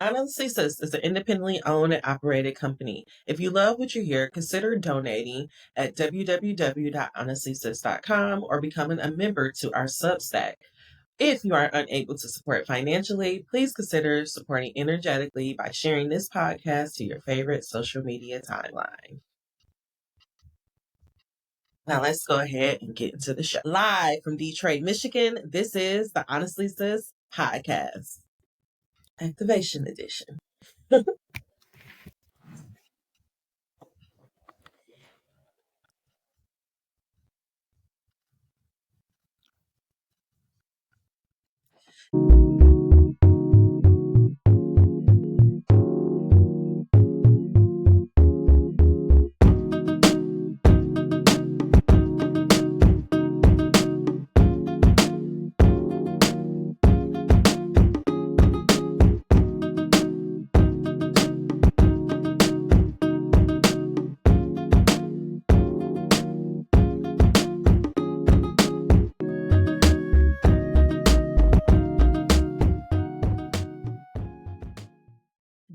Honestly Sis is an independently owned and operated company. If you love what you hear, consider donating at www.honestlysis.com or becoming a member to our Substack. If you are unable to support financially, please consider supporting energetically by sharing this podcast to your favorite social media timeline. Now let's go ahead and get into the show. Live from Detroit, Michigan, this is the Honestly Sis Podcast, Activation Edition.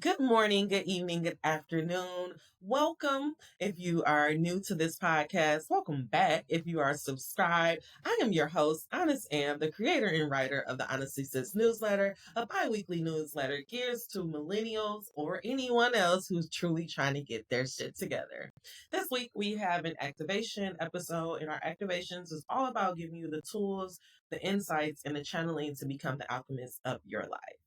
Good morning, good evening, good afternoon. Welcome. If you are new to this podcast, welcome back. If you are subscribed, I am your host, Honest Am, the creator and writer of the Honestly Sis newsletter, a bi-weekly newsletter geared to millennials or anyone else who's truly trying to get their shit together. This week we have an activation episode, and our activations is all about giving you the tools, the insights, and the channeling to become the alchemist of your life.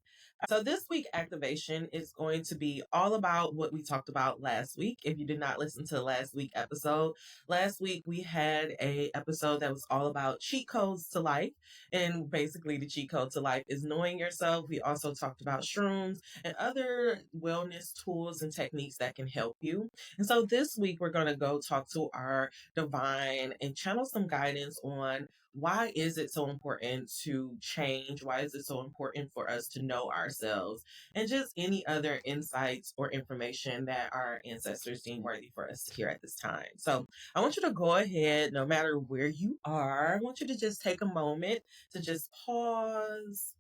So this week activation is going to be all about what we talked about last week. If you did not listen to the last week episode, last week we had a episode that was all about cheat codes to life. And basically the cheat code to life is knowing yourself. We also talked about shrooms and other wellness tools and techniques that can help you. And so this week we're going to go talk to our divine and channel some guidance on why is it so important to change? Why is it so important for us to know ourselves? And just any other insights or information that our ancestors deem worthy for us to hear at this time. So I want you to go ahead, no matter where you are, I want you to just take a moment to just pause,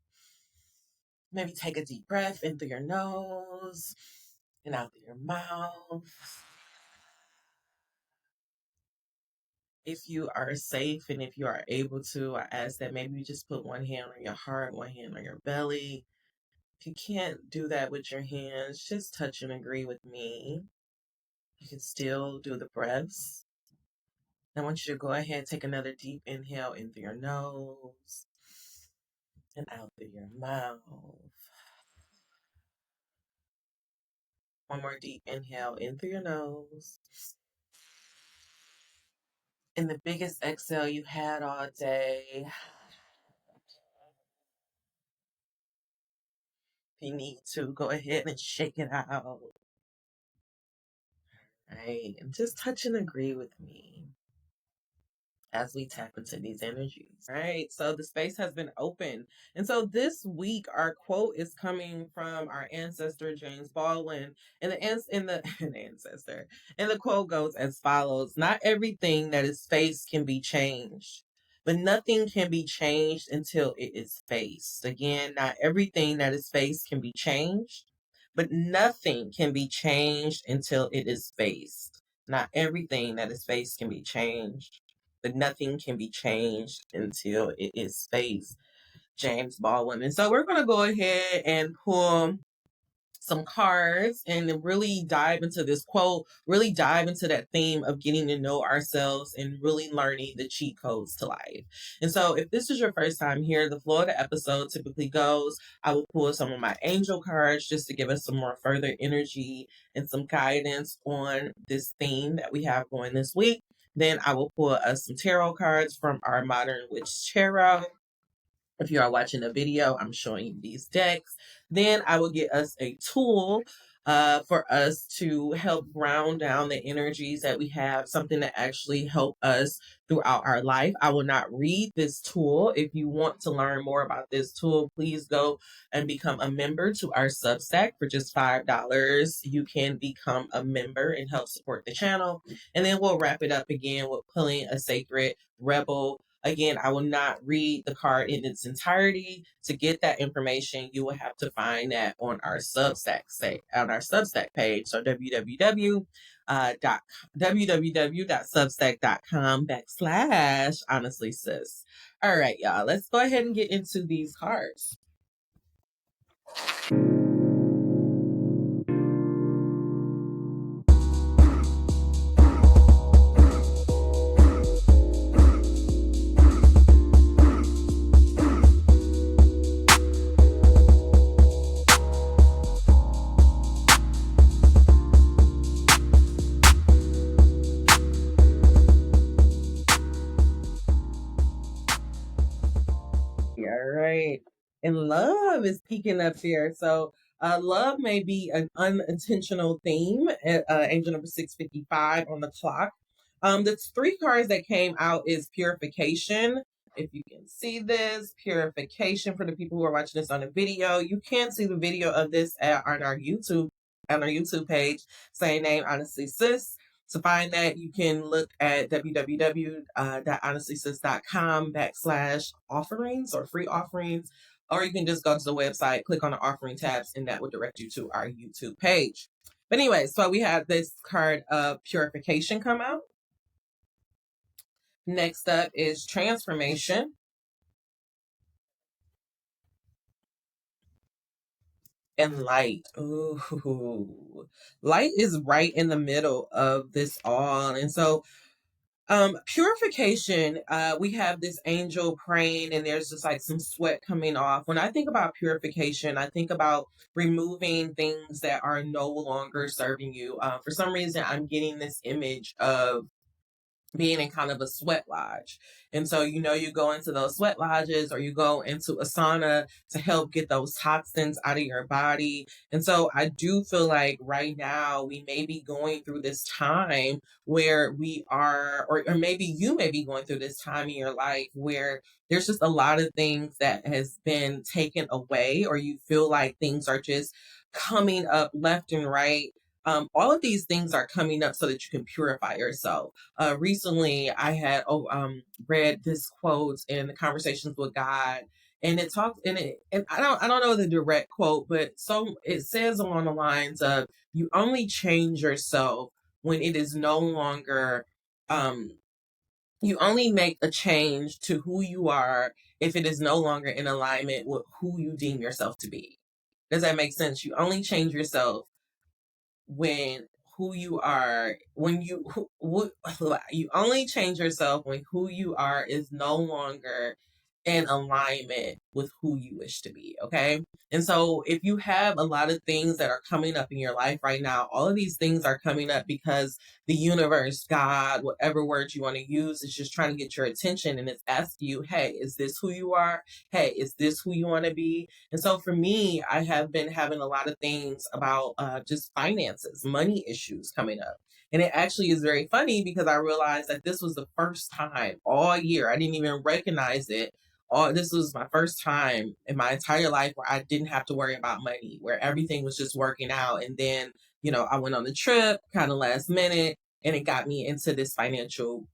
maybe take a deep breath in through your nose and out through your mouth. If you are safe and if you are able to, I ask that maybe you just put one hand on your heart, one hand on your belly. If you can't do that with your hands, just touch and agree with me. You can still do the breaths. I want you to go ahead and take another deep inhale in through your nose and out through your mouth. One more deep inhale in through your nose. And the biggest exhale you had all day. If you need to, go ahead and shake it out. Right? And just touch and agree with me as we tap into these energies. Right. So the space has been open. And so this week our quote is coming from our ancestor James Baldwin. And an ancestor. And the quote goes as follows: not everything that is faced can be changed. But nothing can be changed until it is faced. Again, not everything that is faced can be changed, but nothing can be changed until it is faced. Not everything that is faced can be changed, but nothing can be changed until it is faced. James Baldwin. And so we're going to go ahead and pull some cards and really dive into this quote, really dive into that theme of getting to know ourselves and really learning the cheat codes to life. And so if this is your first time here, the flow of the episode typically goes, I will pull some of my angel cards just to give us some more further energy and some guidance on this theme that we have going this week. Then I will pull us some tarot cards from our Modern Witch Tarot. If you are watching the video, I'm showing you these decks. Then I will get us a tool for us to help ground down the energies that we have, something to actually help us throughout our life. I will not read this tool. If you want to learn more about this tool, please go and become a member to our Substack for just $5. You can become a member and help support the channel. And then we'll wrap it up again with pulling a sacred rebel Again, I will not read the card in its entirety. To get that information, you will have to find that on our Substack on our Substack page. So www.substack.com/honestly sis. All right, y'all. Let's go ahead and get into these cards. Yeah, right. And love is peeking up here. So, love may be an unintentional theme. Angel number 655 on the clock. The three cards that came out is purification. If you can see this, purification for the people who are watching this on a video, you can see the video of this on our YouTube page, same name, Honestly Sis. To find that, you can look at www.honestlysis.com/offerings or free offerings, or you can just go to the website, click on the offering tabs, and that will direct you to our YouTube page. But anyway, so we have this card of purification come out. Next up is transformation and light. Ooh, light is right in the middle of this all. And so purification, we have this angel praying and there's just like some sweat coming off. When I think about purification, I think about removing things that are no longer serving you. For some reason, I'm getting this image of being in kind of a sweat lodge. And so, you go into those sweat lodges or you go into a sauna to help get those toxins out of your body. And so I do feel like right now we may be going through this time where we are, or maybe you may be going through this time in your life where there's just a lot of things that has been taken away, or you feel like things are just coming up left and right. All of these things are coming up so that you can purify yourself. Recently I had read this quote in the Conversations with God, and it talks in it, and I don't know the direct quote, but so it says along the lines of, you only change yourself when it is no longer you only make a change to who you are if it is no longer in alignment with who you deem yourself to be. Does that make sense? You only change yourself when who you are when you you only change yourself when who you are is no longer in alignment with who you wish to be. Okay, and so if you have a lot of things that are coming up in your life right now, all of these things are coming up because the universe, God, whatever word you want to use, is just trying to get your attention, and it's asking you, hey, is this who you are? Hey, is this who you want to be? And so for me, I have been having a lot of things about just finances, money issues coming up. And it actually is very funny because I realized that this was the first time all year, I didn't even recognize it. This was my first time in my entire life where I didn't have to worry about money, where everything was just working out. And then, I went on the trip kind of last minute, and it got me into this financial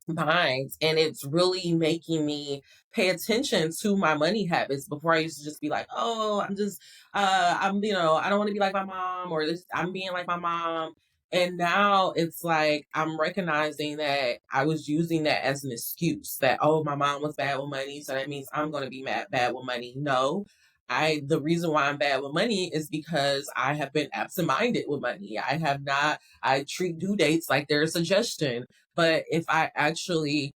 minds, and it's really making me pay attention to my money habits. Before, I used to just be like, oh, I don't want to be like my mom, or this, I'm being like my mom. And now it's like I'm recognizing that I was using that as an excuse, that, oh, my mom was bad with money, so that means I'm going to be bad with money. No, the reason why I'm bad with money is because I have been absent-minded with money. I treat due dates like they're a suggestion. But if I actually,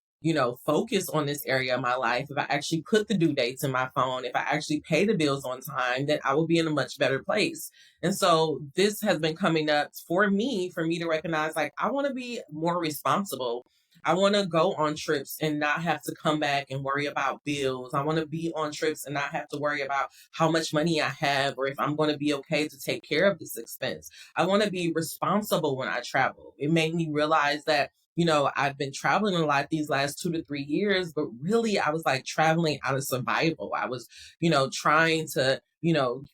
focus on this area of my life, if I actually put the due dates in my phone, if I actually pay the bills on time, then I will be in a much better place. And so this has been coming up for me to recognize, like, I want to be more responsible. I want to go on trips and not have to come back and worry about bills. I want to be on trips and not have to worry about how much money I have, or if I'm going to be okay to take care of this expense. I want to be responsible when I travel. It made me realize that I've been traveling a lot these last 2 to 3 years, but really I was like traveling out of survival. I was, trying to,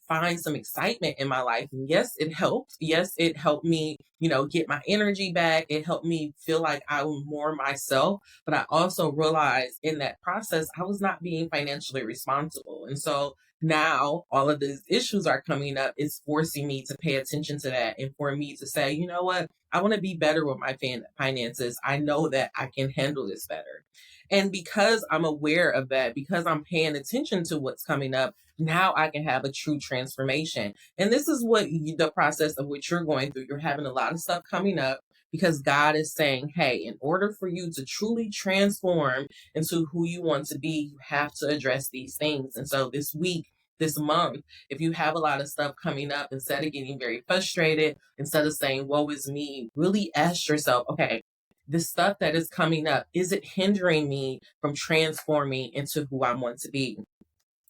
find some excitement in my life. And yes, it helped. Yes, it helped me, get my energy back. It helped me feel like I was more myself. But I also realized in that process, I was not being financially responsible. And so now all of these issues are coming up. It's forcing me to pay attention to that and for me to say, you know what? I want to be better with my finances. I know that I can handle this better. And because I'm aware of that, because I'm paying attention to what's coming up, now I can have a true transformation. And this is the process of what you're going through. You're having a lot of stuff coming up because God is saying, hey, in order for you to truly transform into who you want to be, you have to address these things. And so this week, this month, if you have a lot of stuff coming up, instead of getting very frustrated, instead of saying, woe is me, really ask yourself, okay, this stuff that is coming up, is it hindering me from transforming into who I want to be?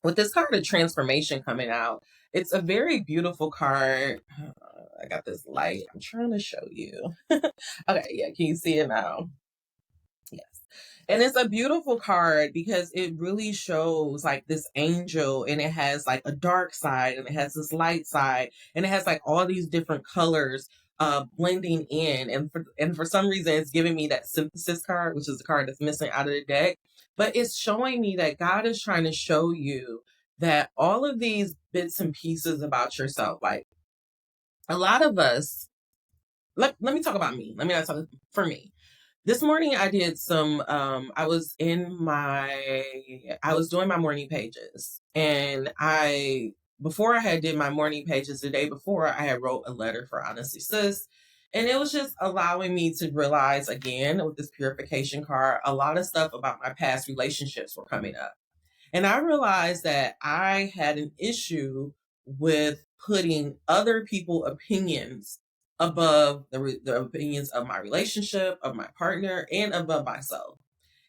With this card of transformation coming out, it's a very beautiful card. I got this light. I'm trying to show you. Okay, yeah, can you see it now? Yes. And it's a beautiful card because it really shows like this angel, and it has like a dark side and it has this light side, and it has like all these different colors blending in. And for some reason it's giving me that synthesis card, which is the card that's missing out of the deck. But it's showing me that God is trying to show you that all of these bits and pieces about yourself, like a lot of us, let me talk about me. Let me not talk for me. This morning I did some I was doing my morning pages, and before I had did my morning pages the day before, I had wrote a letter for Honestly Sis. And it was just allowing me to realize again with this purification card, a lot of stuff about my past relationships were coming up. And I realized that I had an issue with putting other people's opinions above the opinions of my relationship, of my partner, and above myself.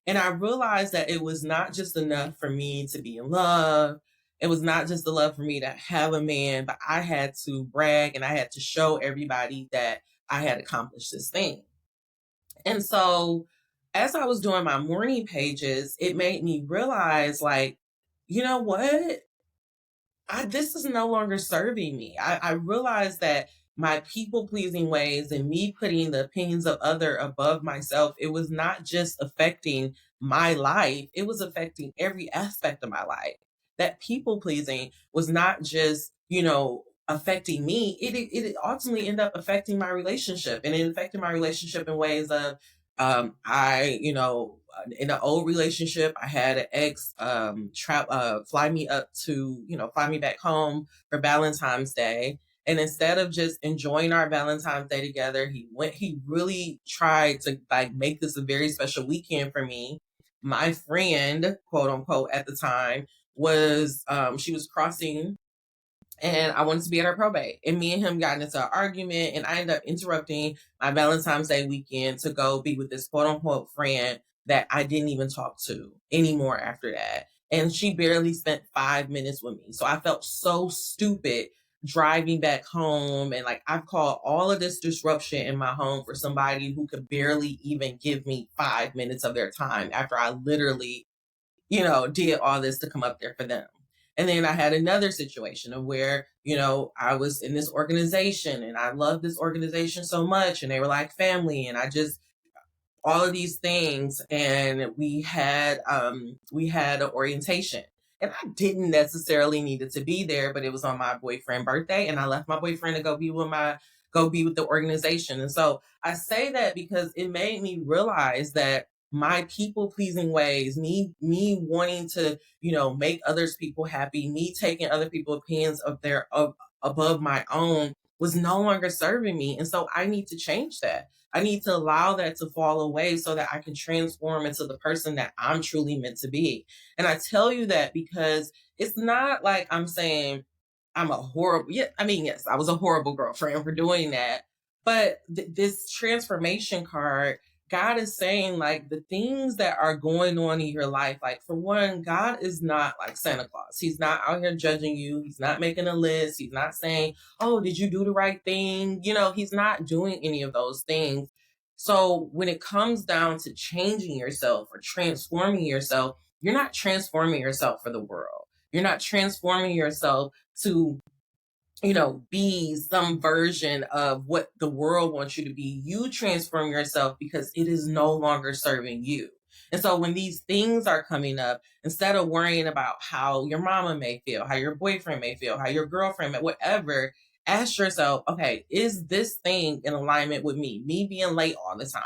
And I realized that it was not just enough for me to be in love. It was not just the love for me to have a man, but I had to brag and I had to show everybody that I had accomplished this thing. And so as I was doing my morning pages, it made me realize, like, you know what? This is no longer serving me. I realized that my people pleasing ways and me putting the opinions of other above myself, it was not just affecting my life, it was affecting every aspect of my life. That people pleasing was not just, affecting me. It ultimately ended up affecting my relationship, and it affected my relationship in ways of, in an old relationship, I had an ex fly me fly me back home for Valentine's Day. And instead of just enjoying our Valentine's Day together, he really tried to like make this a very special weekend for me. My friend, quote unquote, at the time was she was crossing, and I wanted to be at her probate. And me and him got into an argument, and I ended up interrupting my Valentine's Day weekend to go be with this quote unquote friend that I didn't even talk to anymore after that. And she barely spent 5 minutes with me. So I felt so stupid driving back home. And like, I've called all of this disruption in my home for somebody who could barely even give me 5 minutes of their time after I literally, did all this to come up there for them. And then I had another situation of where, I was in this organization and I loved this organization so much and they were like family, and I just all of these things. And we had an orientation, and I didn't necessarily need it to be there, but it was on my boyfriend's birthday, and I left my boyfriend to go be with the organization. And so I say that because it made me realize that my people pleasing ways, me wanting to, make others people happy, me taking other people's opinions above my own was no longer serving me. And so I need to change that. I need to allow that to fall away so that I can transform into the person that I'm truly meant to be. And I tell you that because it's not like I'm saying I'm a horrible, yeah, I mean, yes, I was a horrible girlfriend for doing that. But this transformation card, God is saying like the things that are going on in your life, like for one, God is not like Santa Claus. He's not out here judging you. He's not making a list. He's not saying, oh, did you do the right thing? He's not doing any of those things. So when it comes down to changing yourself or transforming yourself, you're not transforming yourself for the world. You're not transforming yourself to, be some version of what the world wants you to be. You transform yourself because it is no longer serving you. And so when these things are coming up, instead of worrying about how your mama may feel, how your boyfriend may feel, how your girlfriend may, whatever, ask yourself, okay, is this thing in alignment with me? Me being late all the time.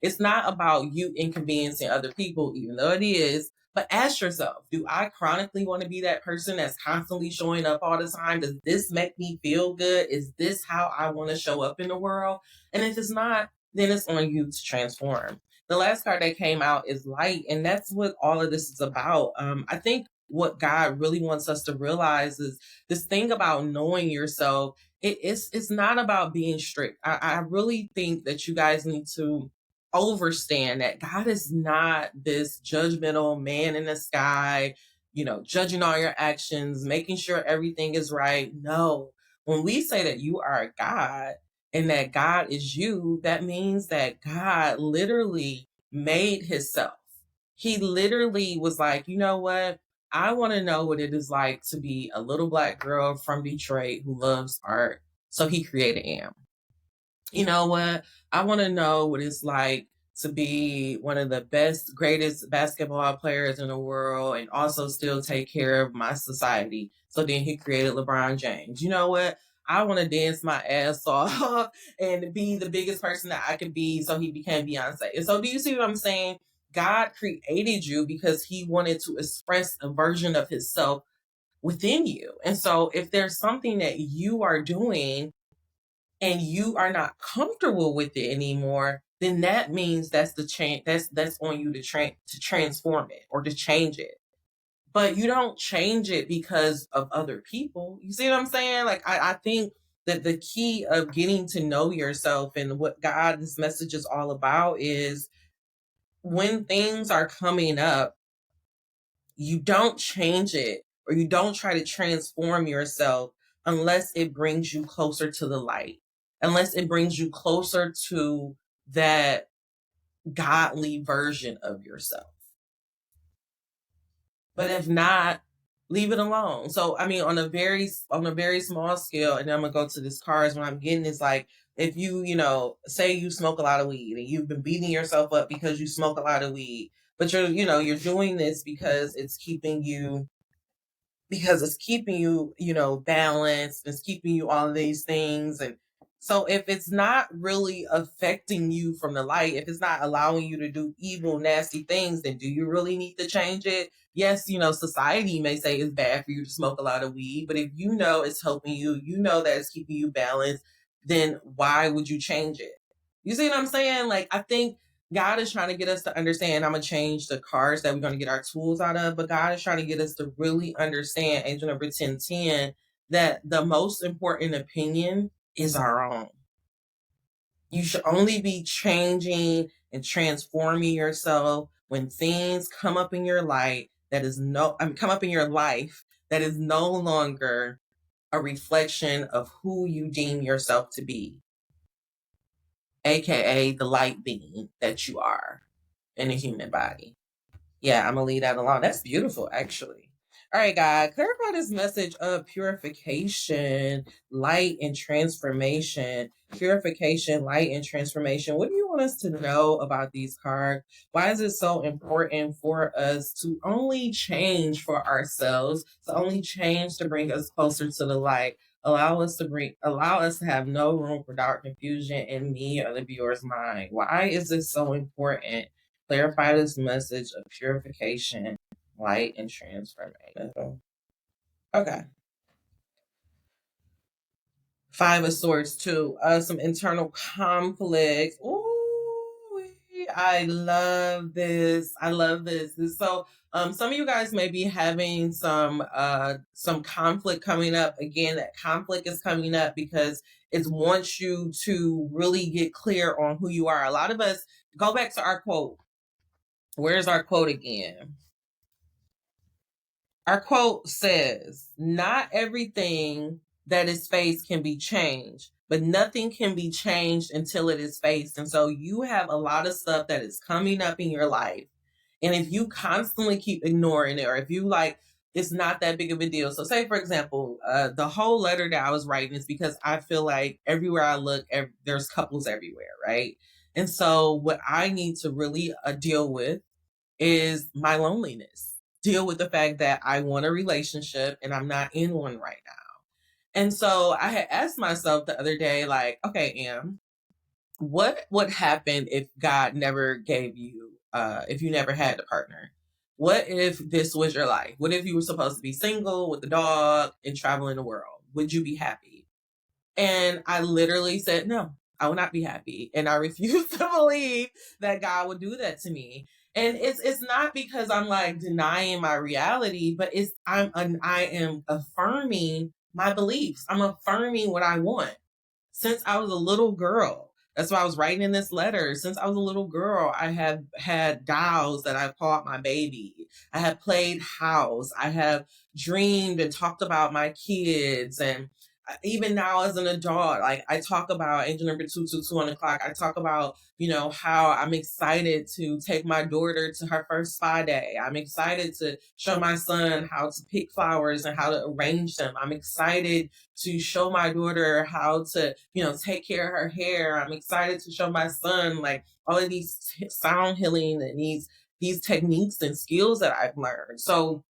It's not about you inconveniencing other people, even though it is. But ask yourself, do I chronically want to be that person that's constantly showing up all the time? Does this make me feel good? Is this how I want to show up in the world? And if it's not, then it's on you to transform. The last card that came out is light, and that's what all of this is about. I think what God really wants us to realize is this thing about knowing yourself. It's not about being strict. I really think that you guys need to understand that God is not this judgmental man in the sky, judging all your actions, making sure everything is right. No, when we say that you are a God and that God is you, that means that God literally made himself. He literally was like, you know what? I want to know what it is like to be a little Black girl from Detroit who loves art. So he created Am. You know what? I want to know what it's like to be one of the best, greatest basketball players in the world and also still take care of my society. So then he created LeBron James. You know what? I want to dance my ass off and be the biggest person that I could be. So he became Beyonce. And so do you see what I'm saying? God created you because he wanted to express a version of himself within you. And so if there's something that you are doing and you are not comfortable with it anymore, then that means that's the change. That's on you to transform it or to change it. But you don't change it because of other people. You see what I'm saying? Like I think that the key of getting to know yourself and what God's message is all about is when things are coming up, you don't change it or you don't try to transform yourself unless it brings you closer to the light, unless it brings you closer to that godly version of yourself. But if not, leave it alone. So I mean, on a very small scale, and I'm gonna go to this cards when I'm getting is like if say you smoke a lot of weed and you've been beating yourself up because you smoke a lot of weed, but you're doing this because it's keeping you balanced. It's keeping you all of these things. And so if it's not really affecting you from the light, if it's not allowing you to do evil, nasty things, then do you really need to change it? Yes, society may say it's bad for you to smoke a lot of weed, but if you know it's helping you, you know that it's keeping you balanced, then why would you change it? You see what I'm saying? Like, I think God is trying to get us to understand. I'm going to change the cards that we're going to get our tools out of, but God is trying to get us to really understand, angel number 1010, that the most important opinion is our own. You should only be changing and transforming yourself when things come up in your light come up in your life that is no longer a reflection of who you deem yourself to be, aka the light being that you are in a human body. Yeah, I'm gonna leave that alone. That's beautiful, actually. All right, God, clarify this message of purification, light, and transformation. Purification, light, and transformation. What do you want us to know about these cards? Why is it so important for us to only change for ourselves, to only change to bring us closer to the light? Allow us to have no room for dark confusion in me or the viewer's mind. Why is this so important? Clarify this message of purification, light, and transformation. Okay. Five of Swords too. Some internal conflict. Ooh, I love this. I love this. So some of you guys may be having some conflict coming up. Again, that conflict is coming up because it wants you to really get clear on who you are. A lot of us go back to our quote. Where's our quote again? Our quote says, not everything that is faced can be changed, but nothing can be changed until it is faced. And so you have a lot of stuff that is coming up in your life. And if you constantly keep ignoring it, or if you like, it's not that big of a deal. So say, for example, the whole letter that I was writing is because I feel like everywhere I look, there's couples everywhere, right? And so what I need to really deal with is my loneliness. Deal with the fact that I want a relationship and I'm not in one right now. And so I had asked myself the other day, like, okay, what would happen if God never gave you, if you never had a partner? What if this was your life? What if you were supposed to be single with a dog and traveling the world? Would you be happy? And I literally said, no, I will not be happy. And I refuse to believe that God would do that to me. And it's not because I'm like denying my reality, but I am affirming my beliefs. I'm affirming what I want. Since I was a little girl, that's why I was writing in this letter. Since I was a little girl, I have had dolls that I called my baby. I have played house. I have dreamed and talked about my kids. And even now as an adult, like I talk about angel number 222 on the clock. I talk about, how I'm excited to take my daughter to her first spa day. I'm excited to show my son how to pick flowers and how to arrange them. I'm excited to show my daughter how to, take care of her hair. I'm excited to show my son like all of these sound healing and these techniques and skills that I've learned. So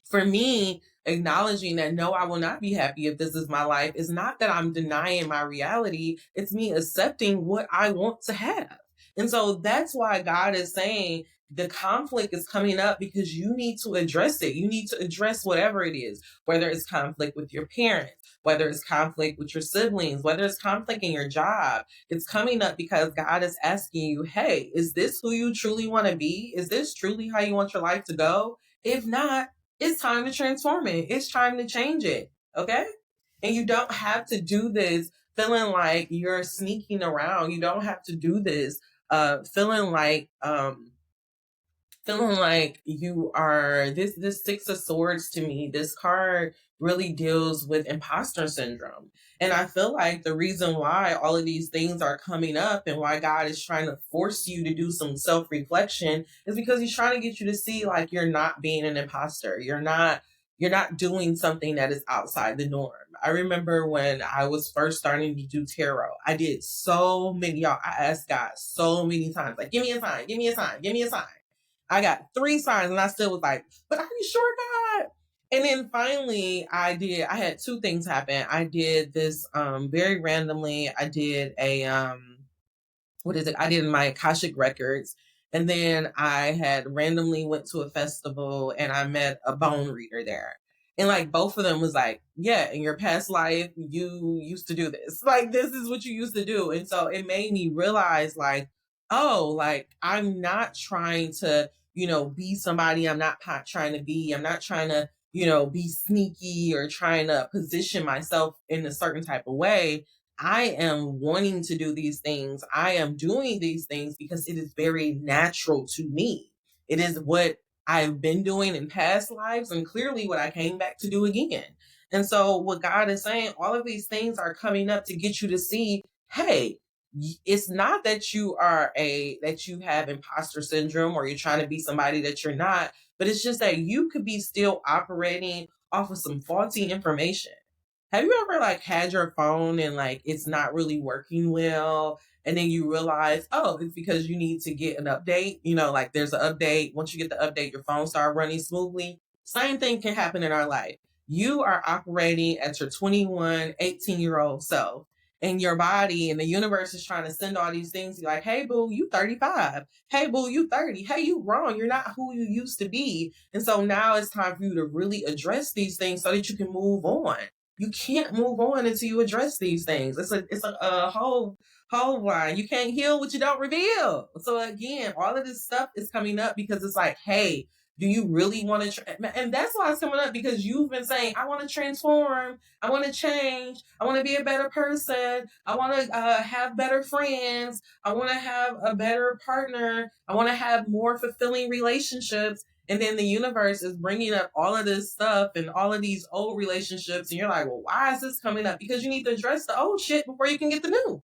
for me, acknowledging that no, I will not be happy if this is my life is not that I'm denying my reality. It's me accepting what I want to have. And so that's why God is saying the conflict is coming up because you need to address it. You need to address whatever it is, whether it's conflict with your parents, whether it's conflict with your siblings, whether it's conflict in your job. It's coming up because God is asking you, hey, is this who you truly want to be? Is this truly how you want your life to go? If not, it's time to transform it. It's time to change it. Okay. And you don't have to do this feeling like you're sneaking around. You don't have to do this feeling like you are this Six of Swords. To me, this card really deals with imposter syndrome. And I feel like the reason why all of these things are coming up and why God is trying to force you to do some self-reflection is because he's trying to get you to see like you're not being an imposter. You're not doing something that is outside the norm. I remember when I was first starting to do tarot, I did so many, y'all, I asked God so many times, like, give me a sign, give me a sign, give me a sign. I got 3 signs and I still was like, but are you sure, God? And then finally I had 2 things happen. I did this very randomly. I did I did my Akashic records. And then I had randomly went to a festival and I met a bone reader there. And like both of them was like, yeah, in your past life, you used to do this. Like, this is what you used to do. And so it made me realize like, oh, like I'm not trying to, be somebody I'm not trying to be. I'm not trying to, be sneaky or trying to position myself in a certain type of way. I am wanting to do these things. I am doing these things because it is very natural to me. It is what I've been doing in past lives and clearly what I came back to do again. And so what God is saying, all of these things are coming up to get you to see, hey, it's not that that you have imposter syndrome or you're trying to be somebody that you're not, but it's just that you could be still operating off of some faulty information. Have you ever like had your phone and like it's not really working well? And then you realize, oh, it's because you need to get an update. Like there's an update. Once you get the update, your phone start running smoothly. Same thing can happen in our life. You are operating at your 21, 18-year-old self. And your body and the universe is trying to send all these things. You're like, hey, boo, you 35. Hey, boo, you 30. Hey, you wrong. You're not who you used to be. And so now it's time for you to really address these things so that you can move on. You can't move on until you address these things. It's a whole line. You can't heal what you don't reveal. So again, all of this stuff is coming up because it's like, hey, do you really want to? And that's why it's coming up because you've been saying, I want to transform. I want to change. I want to be a better person. I want to have better friends. I want to have a better partner. I want to have more fulfilling relationships. And then the universe is bringing up all of this stuff and all of these old relationships. And you're like, well, why is this coming up? Because you need to address the old shit before you can get the new.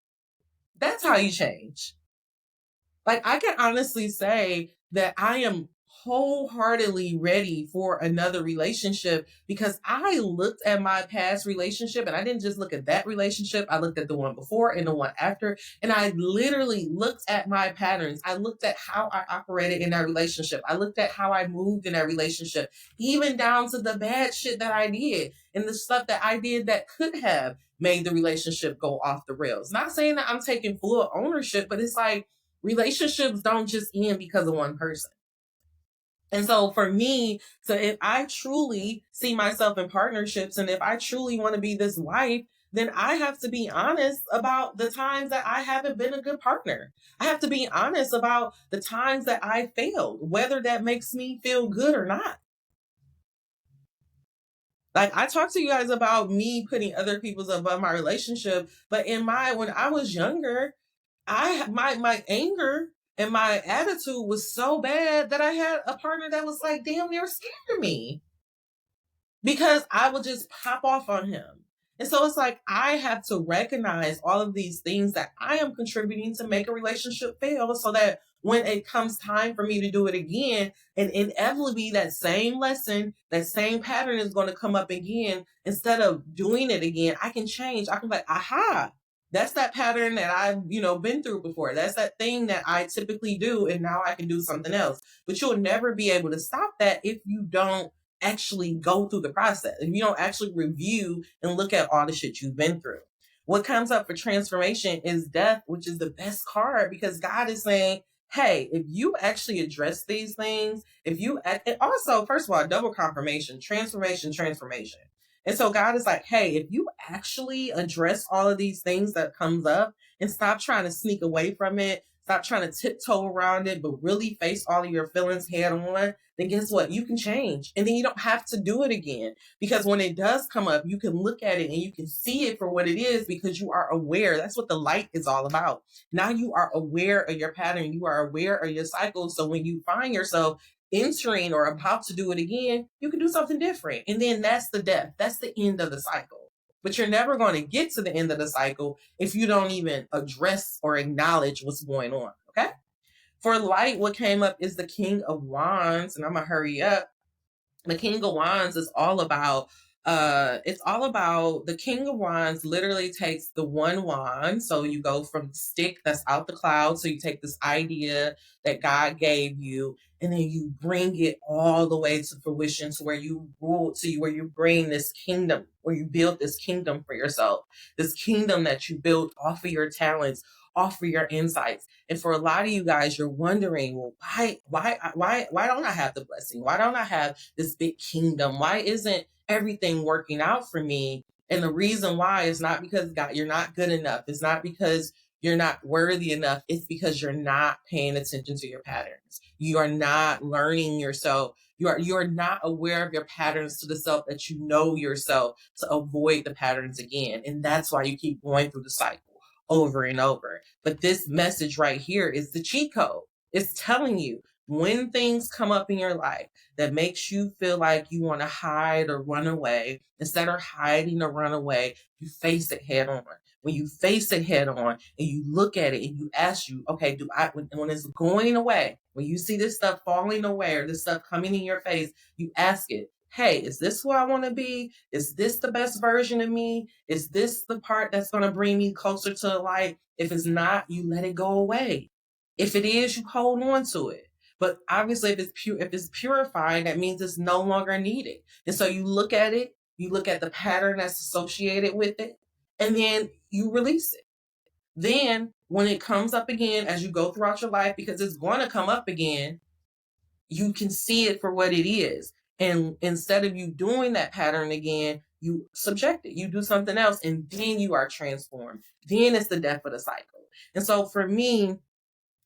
That's how you change. Like, I can honestly say that I am wholeheartedly ready for another relationship because I looked at my past relationship and I didn't just look at that relationship. I looked at the one before and the one after, and I literally looked at my patterns. I looked at how I operated in that relationship. I looked at how I moved in that relationship, even down to the bad shit that I did and the stuff that I did that could have made the relationship go off the rails. Not saying that I'm taking full ownership, but it's like, relationships don't just end because of one person. And so for me, so if I truly see myself in partnerships and if I truly want to be this wife, then I have to be honest about the times that I haven't been a good partner. I have to be honest about the times that I failed, whether that makes me feel good or not. Like, I talked to you guys about me putting other people's above my relationship, but when I was younger, my anger and my attitude was so bad that I had a partner that was like damn near scared of me because I would just pop off on him. And so it's like I have to recognize all of these things that I am contributing to make a relationship fail so that when it comes time for me to do it again, and inevitably that same lesson, that same pattern is going to come up again. Instead of doing it again, I can change. I can be like, aha, that's that pattern that I've, been through before. That's that thing that I typically do. And now I can do something else. But you'll never be able to stop that if you don't actually go through the process, if you don't actually review and look at all the shit you've been through. What comes up for transformation is death, which is the best card because God is saying, hey, if you actually address these things, and also, first of all, double confirmation, transformation. And so God is like, hey, if you actually address all of these things that comes up and stop trying to sneak away from it, stop trying to tiptoe around it, but really face all of your feelings head on, then guess what? You can change. And then you don't have to do it again. Because when it does come up, you can look at it and you can see it for what it is because you are aware. That's what the light is all about. Now you are aware of your pattern. You are aware of your cycle. So when you find yourself entering or about to do it again, you can do something different. And then that's the death. That's the end of the cycle. But you're never going to get to the end of the cycle if you don't even address or acknowledge what's going on. Okay? For light, what came up is the King of Wands, and I'm gonna hurry up. The King of Wands is all about the King of Wands literally takes the one wand. So you go from the stick that's out the cloud. So you take this idea that God gave you, and then you bring it all the way to fruition to where you rule, where you bring this kingdom, where you build this kingdom for yourself, this kingdom that you built off of your talents, off of your insights. And for a lot of you guys, you're wondering, well, why don't I have the blessing? Why don't I have this big kingdom? Why isn't everything working out for me? And the reason why is not because God, you're not good enough. It's not because you're not worthy enough. It's because you're not paying attention to your patterns. You are not learning yourself. You are not aware of your patterns to the self that you know yourself to avoid the patterns again. And that's why you keep going through the cycle over and over. But this message right here is the cheat code. It's telling you when things come up in your life that makes you feel like you want to hide or run away, instead of hiding or run away, you face it head on. When you face it head on and you look at it and you ask you, okay, when it's going away, when you see this stuff falling away or this stuff coming in your face, you ask it, hey, is this who I want to be? Is this the best version of me? Is this the part that's going to bring me closer to the light? If it's not, you let it go away. If it is, you hold on to it. But obviously, if it's purified, that means it's no longer needed. And so you look at it, you look at the pattern that's associated with it, and then you release it. Then when it comes up again, as you go throughout your life, because it's going to come up again, you can see it for what it is. And instead of you doing that pattern again, you subject it, you do something else, and then you are transformed. Then it's the death of the cycle. And so for me,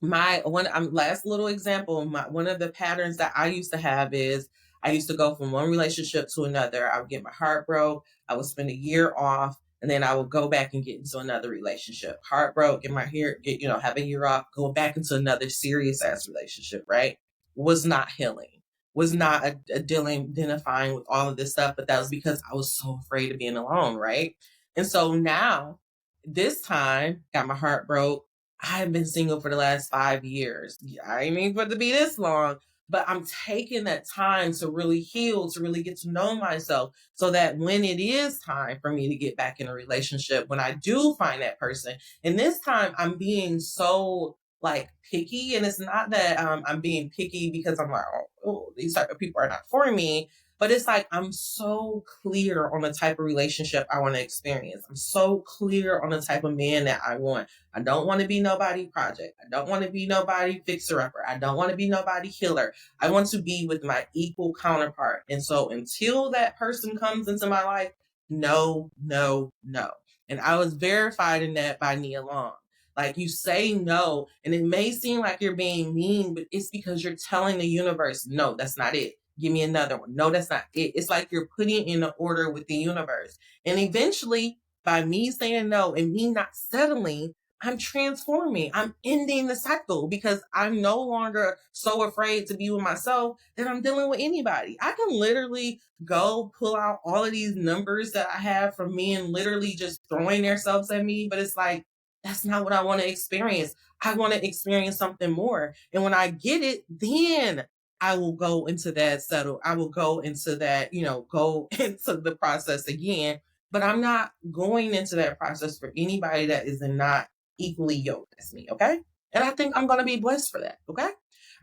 last little example, one of the patterns that I used to have is I used to go from one relationship to another. I would get my heart broke. I would spend a year off, and then I would go back and get into another relationship. Heart broke, have a year off, go back into another serious ass relationship, right? Was not healing. was not identifying with all of this stuff, but that was because I was so afraid of being alone, right? And so now, this time, got my heart broke. I have been single for the last 5 years. I ain't even supposed to be this long, but I'm taking that time to really heal, to really get to know myself, so that when it is time for me to get back in a relationship, when I do find that person, and this time I'm being so like picky, and it's not that I'm being picky because I'm like, oh, these type of people are not for me, but it's like I'm so clear on the type of relationship I want to experience. I'm so clear on the type of man that I want. I don't want to be nobody project. I don't want to be nobody fixer upper. I don't want to be nobody healer. I want to be with my equal counterpart. And so until that person comes into my life, no, no, no. And I was verified in that by Nia Long. Like, you say no, and it may seem like you're being mean, but it's because you're telling the universe, no, that's not it. Give me another one. No, that's not it. It's like you're putting in an order with the universe. And eventually, by me saying no and me not settling, I'm transforming. I'm ending the cycle because I'm no longer so afraid to be with myself that I'm dealing with anybody. I can literally go pull out all of these numbers that I have from men literally just throwing themselves at me, but it's like, that's not what I want to experience. I want to experience something more. And when I get it, then I will go into that settle. I will go into that, go into the process again. But I'm not going into that process for anybody that is not equally yoked as me. Okay. And I think I'm going to be blessed for that. Okay.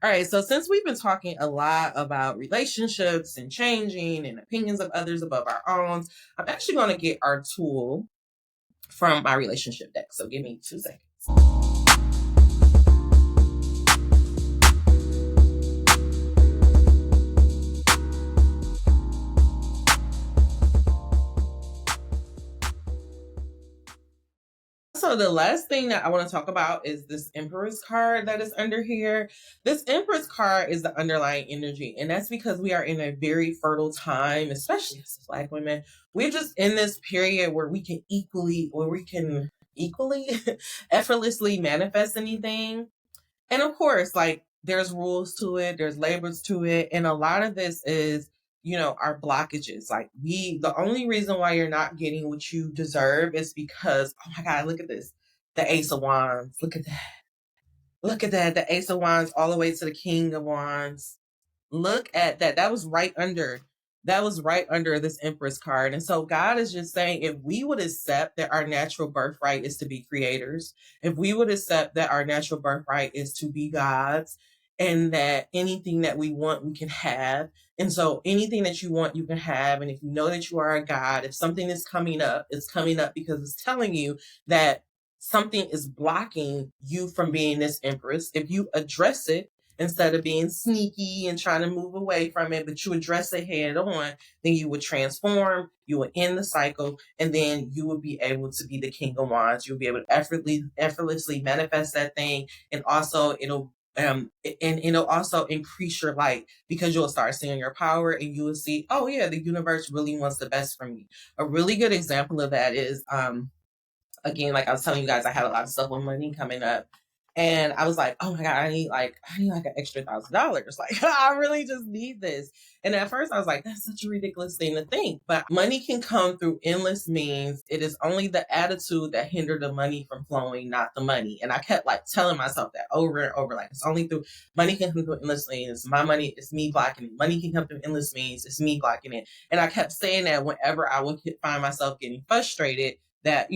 All right. So since we've been talking a lot about relationships and changing and opinions of others above our own, I'm actually going to get our tool from my relationship deck. So give me 2 seconds. So the last thing that I want to talk about is this Empress card that is under here. This Empress card is the underlying energy, and that's because we are in a very fertile time, especially as Black women. We're just in this period where we can equally effortlessly manifest anything. And of course, like, there's rules to it, there's labors to it, and a lot of this is, our blockages. Like, the only reason why you're not getting what you deserve is because, oh my God, look at this. The Ace of Wands. Look at that. Look at that. The Ace of Wands all the way to the King of Wands. Look at that. That was right under this Empress card. And so God is just saying, if we would accept that our natural birthright is to be creators, if we would accept that our natural birthright is to be gods, and that anything that we want, we can have. And so anything that you want, you can have. And if you know that you are a God, if something is coming up, it's coming up because it's telling you that something is blocking you from being this Empress. If you address it, instead of being sneaky and trying to move away from it, but you address it head on, then you would transform, you would end the cycle, and then you would be able to be the King of Wands. You'll be able to effortlessly manifest that thing, and also it'll also increase your light because you'll start seeing your power, and you will see, oh yeah, the universe really wants the best for me. A really good example of that is again, like I was telling you guys, I had a lot of stuff with money coming up. And I was like, oh my God, I need like an extra $1,000. Like, I really just need this. And at first I was like, that's such a ridiculous thing to think. But money can come through endless means. It is only the attitude that hindered the money from flowing, not the money. And I kept like telling myself that over and over. Like, it's only through money can come through endless means. My money, it's me blocking it. Money can come through endless means. It's me blocking it. And I kept saying that whenever I would find myself getting frustrated that,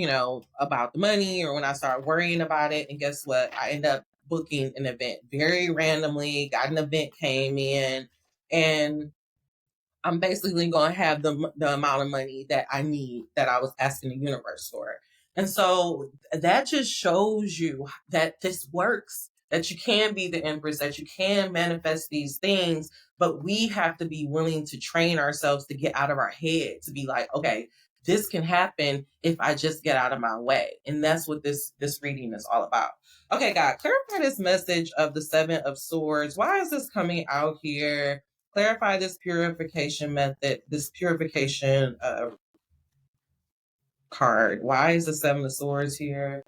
about the money, or when I started worrying about it. And guess what? I ended up booking an event very randomly, got an event, came in, and I'm basically going to have the amount of money that I need, that I was asking the universe for. And so that just shows you that this works, that you can be the Empress, that you can manifest these things, but we have to be willing to train ourselves to get out of our head, to be like, okay, this can happen if I just get out of my way. And that's what this reading is all about. Okay, God, clarify this message of the Seven of Swords. Why is this coming out here? Clarify this purification method, this purification card. Why is the Seven of Swords here?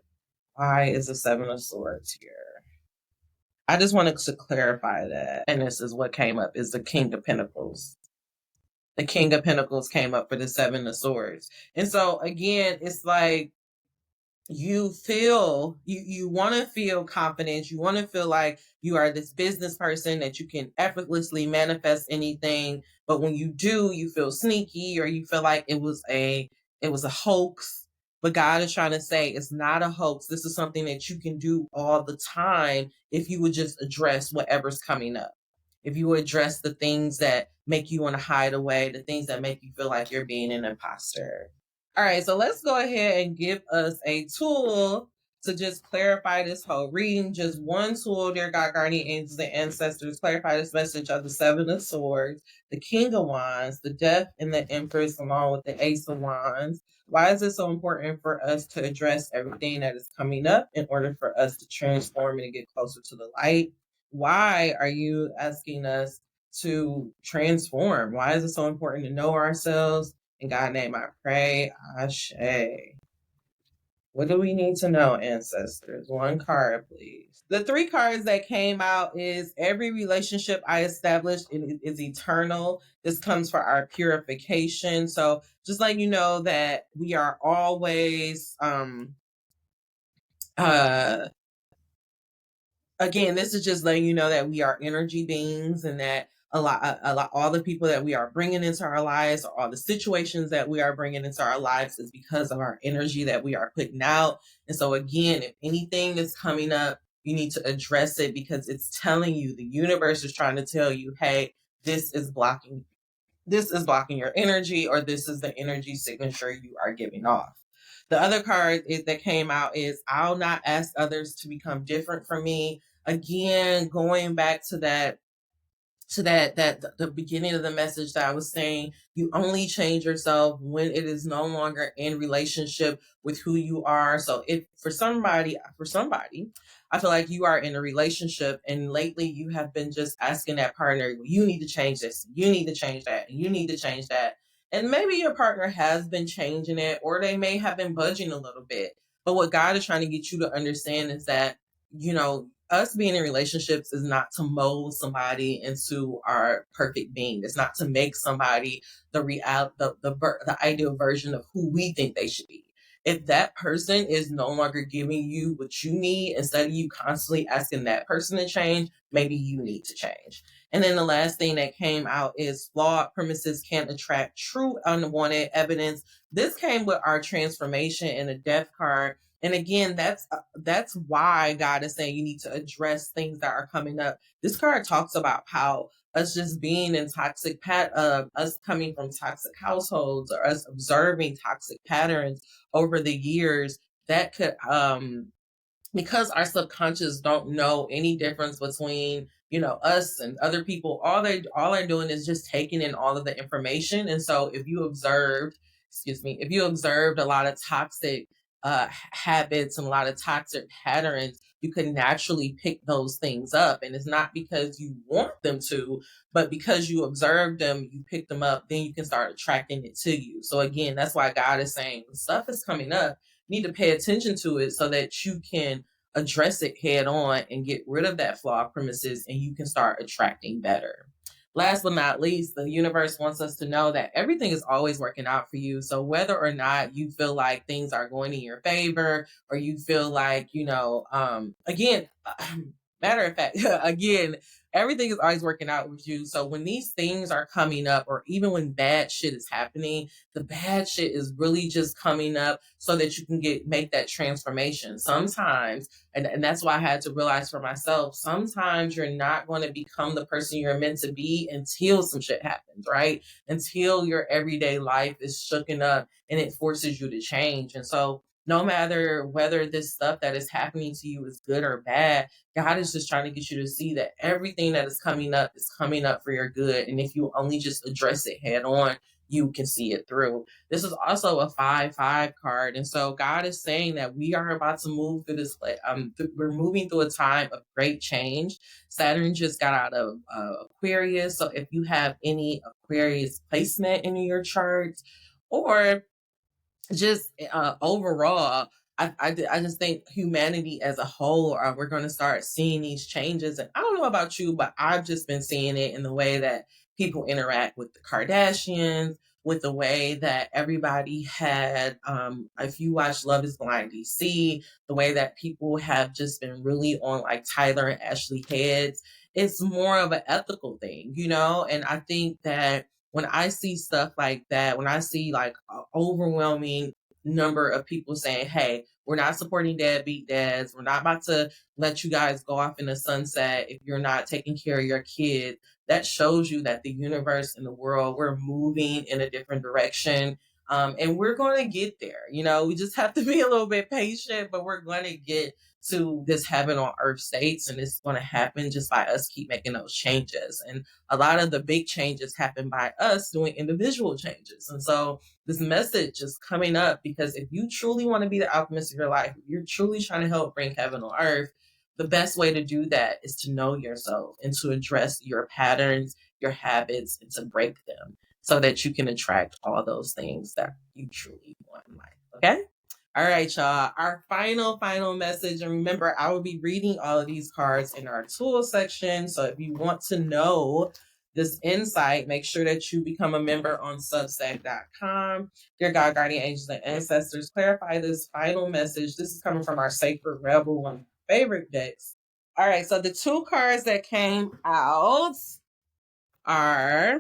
Why is the Seven of Swords here? I just wanted to clarify that. And this is what came up is the King of Pentacles. The King of Pentacles came up for the Seven of Swords. And so again, it's like you want to feel confident. You want to feel like you are this business person that you can effortlessly manifest anything. But when you do, you feel sneaky, or you feel like it was a hoax. But God is trying to say it's not a hoax. This is something that you can do all the time if you would just address whatever's coming up. If you would address the things that make you want to hide away, the things that make you feel like you're being an imposter. All right, so let's go ahead and give us a tool to just clarify this whole reading. Just one tool, dear God, guardian angels, and ancestors. Clarify this message of the Seven of Swords, the King of Wands, the Death, and the Empress, along with the Ace of Wands. Why is it so important for us to address everything that is coming up in order for us to transform and get closer to the light? Why are you asking us to transform? Why is it so important to know ourselves? In God's name I pray, Ashe. What do we need to know, ancestors? One card, please. The three cards that came out is every relationship I established is eternal. This comes for our purification. So just letting you know that we are always again, this is just letting you know that we are energy beings, and that all the people that we are bringing into our lives, or all the situations that we are bringing into our lives, is because of our energy that we are putting out. And so again, if anything is coming up, you need to address it, because it's telling you, the universe is trying to tell you, hey, this is blocking your energy, or this is the energy signature you are giving off. The other card that came out is I'll not ask others to become different from me. Again, going back to that the beginning of the message that I was saying, you only change yourself when it is no longer in relationship with who you are. So if for somebody, I feel like you are in a relationship and lately you have been just asking that partner, well, you need to change this, you need to change that, and you need to change that. And maybe your partner has been changing it, or they may have been budging a little bit. But what God is trying to get you to understand is that, us being in relationships is not to mold somebody into our perfect being. It's not to make somebody the ideal version of who we think they should be. If that person is no longer giving you what you need, instead of you constantly asking that person to change, maybe you need to change. And then the last thing that came out is flawed premises can't attract true unwanted evidence. This came with our transformation in a death card. And again, that's why God is saying you need to address things that are coming up. This card talks about how us just being in us coming from toxic households, or us observing toxic patterns over the years, that could because our subconscious don't know any difference between us and other people. All they're doing is just taking in all of the information. And so if you observed a lot of toxic habits and a lot of toxic patterns, you can naturally pick those things up. And it's not because you want them to, but because you observed them, you pick them up, then you can start attracting it to you. So again, that's why God is saying when stuff is coming up, you need to pay attention to it so that you can address it head on and get rid of that flawed premises, and you can start attracting better. Last but not least, the universe wants us to know that everything is always working out for you. So whether or not you feel like things are going in your favor, or you feel like, again, matter of fact, again, everything is always working out with you. So when these things are coming up, or even when bad shit is happening, the bad shit is really just coming up so that you can make that transformation. Sometimes, and that's why I had to realize for myself, sometimes you're not going to become the person you're meant to be until some shit happens, right? Until your everyday life is shooken up and it forces you to change. And so no matter whether this stuff that is happening to you is good or bad, God is just trying to get you to see that everything that is coming up for your good. And if you only just address it head on, you can see it through. This is also a 5/5 card. And so God is saying that we are about to move through this, we're moving through a time of great change. Saturn just got out of Aquarius. So if you have any Aquarius placement in your charts, or just overall, I just think humanity as a whole, we're going to start seeing these changes. And I don't know about you, but I've just been seeing it in the way that people interact with the Kardashians, with the way that everybody had, if you watch Love is Blind DC, the way that people have just been really on like Tyler and Ashley heads. It's more of an ethical thing, you know? And I think that when I see stuff like that, when I see like an overwhelming number of people saying, hey, we're not supporting deadbeat dads. We're not about to let you guys go off in the sunset if you're not taking care of your kid. That shows you that the universe and the world, we're moving in a different direction. And we're going to get there. You know, we just have to be a little bit patient, but we're going to get to this heaven on earth states. And it's going to happen just by us keep making those changes. And a lot of the big changes happen by us doing individual changes. And so this message is coming up because if you truly want to be the alchemist of your life, if you're truly trying to help bring heaven on earth, the best way to do that is to know yourself and to address your patterns, your habits, and to break them so that you can attract all those things that you truly want in life. Okay? All right, y'all. Our final message. And remember, I will be reading all of these cards in our tool section. So if you want to know this insight, make sure that you become a member on substack.com. Dear God, guardian angels, and ancestors, clarify this final message. This is coming from our Sacred Rebel, one of my favorite decks. All right, so the two cards that came out are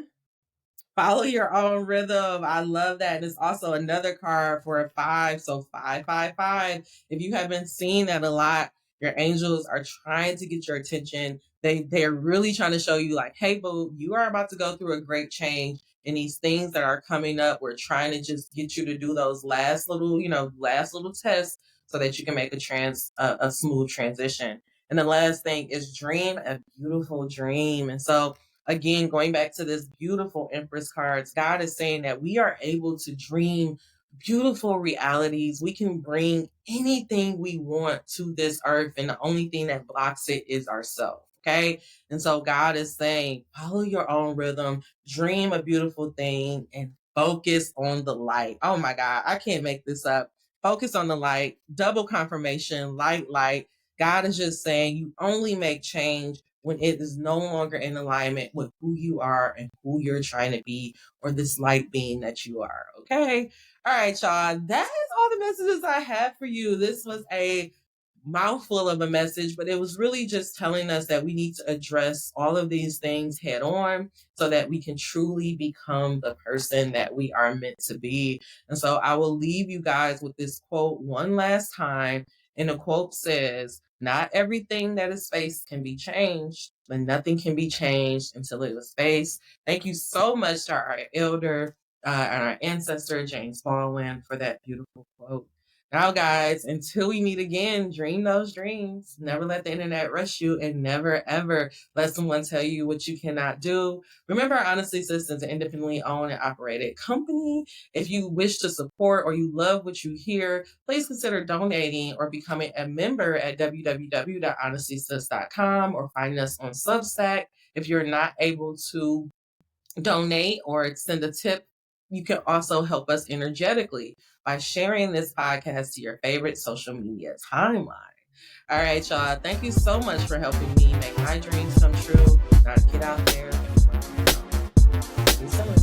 Follow Your Own Rhythm. I love that. And it's also another card for a 5. So 555. If you have been seeing that a lot, your angels are trying to get your attention. They're really trying to show you like, hey, boo, you are about to go through a great change. And these things that are coming up, we're trying to just get you to do those last little tests so that you can make a smooth transition. And the last thing is dream a beautiful dream. And so again, going back to this beautiful Empress cards, God is saying that we are able to dream beautiful realities. We can bring anything we want to this earth, and the only thing that blocks it is ourselves. Okay. And so God is saying, follow your own rhythm, dream a beautiful thing, and focus on the light. Oh my God, I can't make this up. Focus on the light, double confirmation, light. God is just saying you only make change when it is no longer in alignment with who you are and who you're trying to be, or this light being that you are. Okay. All right, y'all. That is all the messages I have for you. This was a mouthful of a message, but it was really just telling us that we need to address all of these things head on so that we can truly become the person that we are meant to be. And so I will leave you guys with this quote one last time. And the quote says, not everything that is faced can be changed, but nothing can be changed until it was faced. Thank you so much to our elder and our ancestor, James Baldwin, for that beautiful quote. Now, guys, until we meet again, dream those dreams. Never let the internet rush you, and never, ever let someone tell you what you cannot do. Remember, Honestly Sis is an independently owned and operated company. If you wish to support or you love what you hear, please consider donating or becoming a member at www.honestlysis.com or find us on Substack. If you're not able to donate or send a tip, you can also help us energetically by sharing this podcast to your favorite social media timeline. All right, y'all. Thank you so much for helping me make my dreams come true. Now get out there and work on yourself. See you soon.